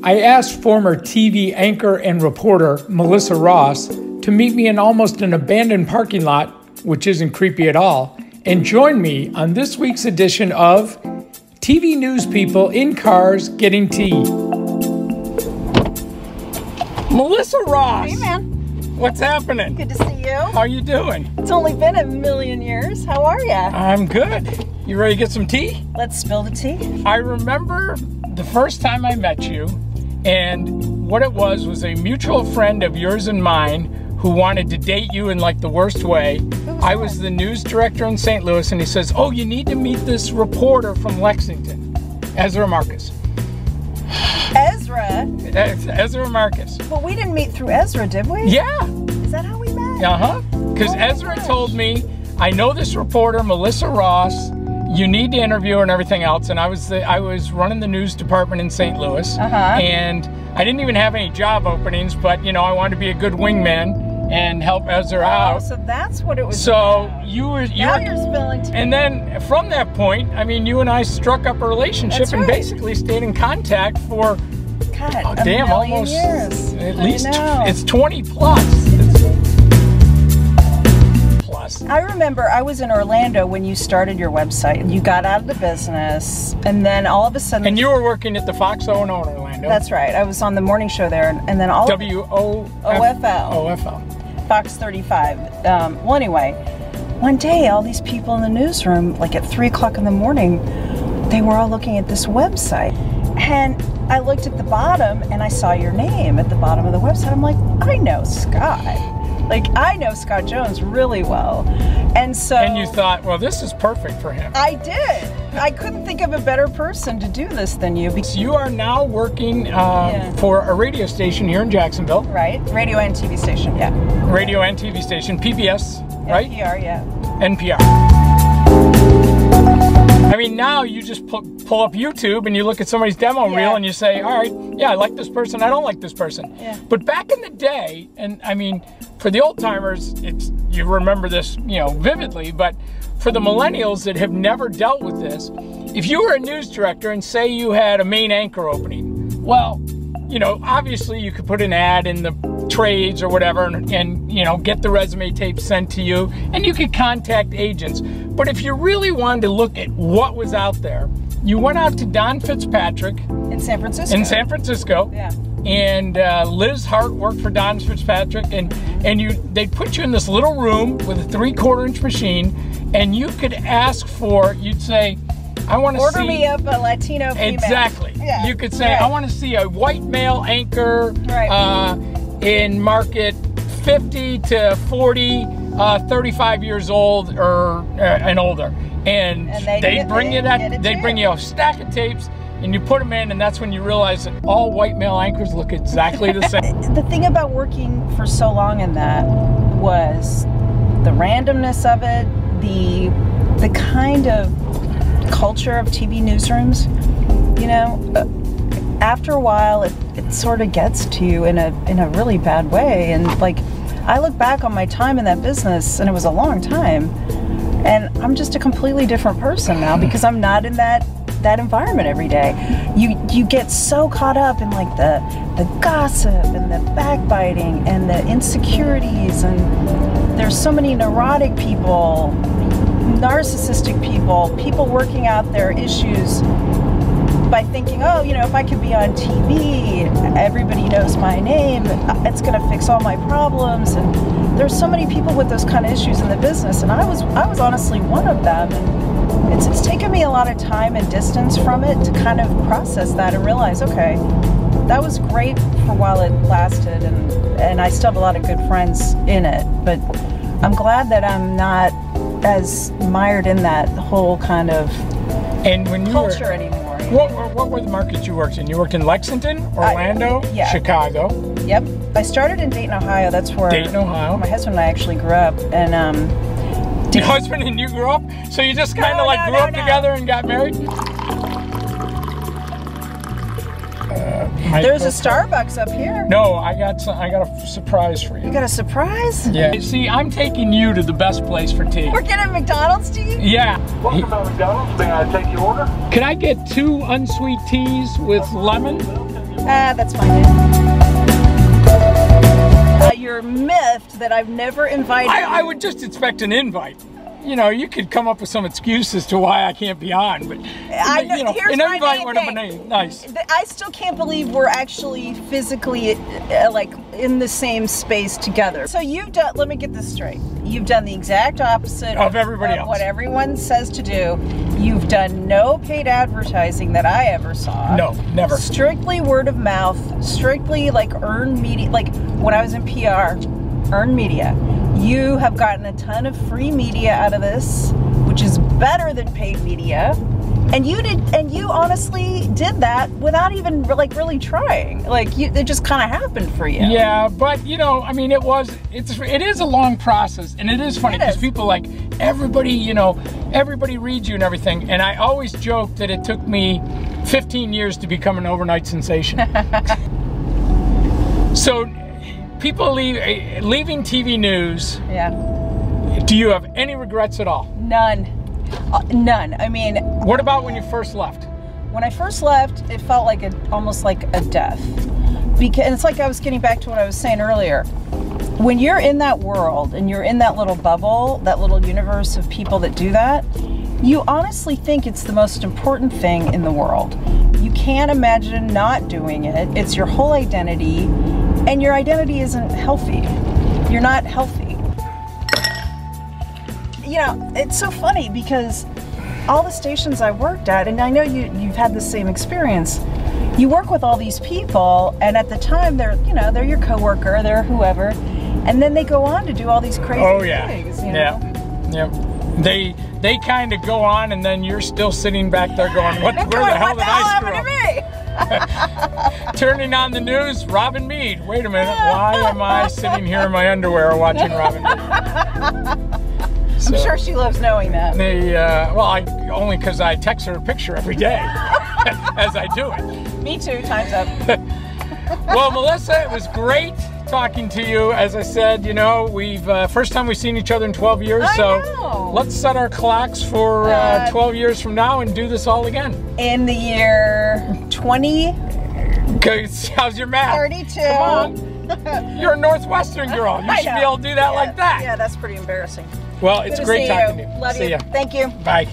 I asked former TV anchor and reporter Melissa Ross to meet me in almost an abandoned parking lot, which isn't creepy at all, and join me on this week's edition of TV News People in Cars Getting Tea. Melissa Ross! Hey, man. What's happening? Good to see you. How are you doing? It's only been a million years. How are you? I'm good. You ready to get some tea? Let's spill the tea. I remember the first time I met you, and what it was a mutual friend of yours and mine who wanted to date you in like the worst way. I was the news director in St. Louis, and he says, oh, you need to meet this reporter from Lexington, Ezra Marcus. Ezra? Ezra Marcus. But we didn't meet through Ezra, did we? Yeah. Is that how we met? Uh-huh. Because Ezra told me, I know this reporter, Melissa Ross, you need to interview her and everything else. And I was running the news department in St. Louis. And I didn't even have any job openings, but you know, I wanted to be a good wingman and help Ezra out. So that's what it was So about. you're spilling tea. And then from that point, I mean, you and I struck up a relationship. That's and right. basically stayed in contact for God, almost years. At least I it's 20 plus. I remember I was in Orlando when you started your website. You got out of the business, and then all of a sudden... And you were working at the Fox O&O in Orlando. That's right. I was on the morning show there, and then all OFL. Fox 35. Well, anyway, one day, all these people in the newsroom, like at 3 o'clock in the morning, they were all looking at this website. And I looked at the bottom, and I saw your name at the bottom of the website. I'm like, I know Scott. Like, I know Scott Jones really well. And so... And you thought, well, this is perfect for him. I did. I couldn't think of a better person to do this than you. So you are now working for a radio station here in Jacksonville. Right. Radio and TV station, yeah. Radio and TV station, PBS, right? NPR, yeah. NPR. I mean, now you just pull up YouTube and you look at somebody's demo reel and you say, all right, yeah, I like this person, I don't like this person. Yeah. But back in the day, and I mean, for the old timers, you remember this, you know, vividly, but for the millennials that have never dealt with this, if you were a news director and say you had a main anchor opening, well, you know, obviously you could put an ad in the trades or whatever and you know, get the resume tape sent to you and you could contact agents. But if you really wanted to look at what was out there, you went out to Don Fitzpatrick in San Francisco. Yeah. And Liz Hart worked for Don Fitzpatrick, and they'd put you in this little room with a 3/4 inch machine, and you could ask for, you'd say, I want to order me up a Latino female. Exactly. Yeah. You could say, I want to see a white male anchor in market 50 to 40, 35 years old or and older, and they'd bring you a stack of tapes. And you put them in, and that's when you realize that all white male anchors look exactly the same. The thing about working for so long in that was the randomness of it, the kind of culture of TV newsrooms. You know, after a while, it sort of gets to you in a really bad way. And like, I look back on my time in that business, and it was a long time, and I'm just a completely different person now because I'm not in that environment every day. You get so caught up in like the gossip and the backbiting and the insecurities, and there's so many neurotic people, narcissistic people working out their issues by thinking, oh, you know, if I could be on TV, everybody knows my name, it's gonna fix all my problems. And there's so many people with those kind of issues in the business, and I was honestly one of them. And it's taken me a lot of time and distance from it to kind of process that and realize, okay, that was great for while it lasted, and I still have a lot of good friends in it, but I'm glad that I'm not as mired in that whole kind of culture anymore. What were the markets you worked in? You worked in Lexington, Orlando, Chicago. Yep. I started in Dayton, Ohio. That's where my husband and I actually grew up. And your husband and you grew up? So you just kind of grew up together and got married? There's a Starbucks up here. No, I got a surprise for you. You got a surprise? Yeah. See, I'm taking you to the best place for tea. We're getting McDonald's tea? Yeah. Welcome to McDonald's. May I take your order? Can I get 2 unsweet teas with lemon? That's fine. You're miffed that I've never invited I would just expect an invite. You know, you could come up with some excuse as to why I can't be on, but you know, an invite would have been nice. I still can't believe we're actually physically like in the same space together. So you've done, let me get this straight. You've done the exact opposite of everybody else. What everyone says to do. You've done no paid advertising that I ever saw. No, never. Strictly word of mouth, strictly like earned media, like when I was in PR, earned media. You have gotten a ton of free media out of this, which is better than paid media. And you honestly did that without even like really trying. Like it just kind of happened for you. Yeah, but you know, I mean, it is a long process, and it is funny because people like everybody, you know, everybody reads you and everything. And I always joke that it took me 15 years to become an overnight sensation. So. People leaving TV news. Yeah. Do you have any regrets at all? None. None. I mean. What about when you first left? When I first left, it felt like almost like a death. Because it's like I was getting back to what I was saying earlier. When you're in that world and you're in that little bubble, that little universe of people that do that, you honestly think it's the most important thing in the world. You can't imagine not doing it. It's your whole identity. And your identity isn't healthy. You're not healthy. You know, it's so funny because all the stations I worked at, and I know you've had the same experience, you work with all these people, and at the time they're your coworker, they're whoever, and then they go on to do all these crazy things. You know? Yeah. They kind of go on, and then you're still sitting back there going, where the hell did I screw up? Turning on the news, Robin Meade. Wait a minute, why am I sitting here in my underwear watching Robin Meade? So, I'm sure she loves knowing that. Only because I text her a picture every day as I do it. Me too, time's up. Well, Melissa, it was great talking to you. As I said, you know, we've first time we've seen each other in 12 years, so let's set our clocks for 12 years from now and do this all again. In the year 20... How's your math? 32. Come on. You're a Northwestern girl. You should be able to do that like that. Yeah, that's pretty embarrassing. Well, it's great talking to you. Love you. Thank you. Bye.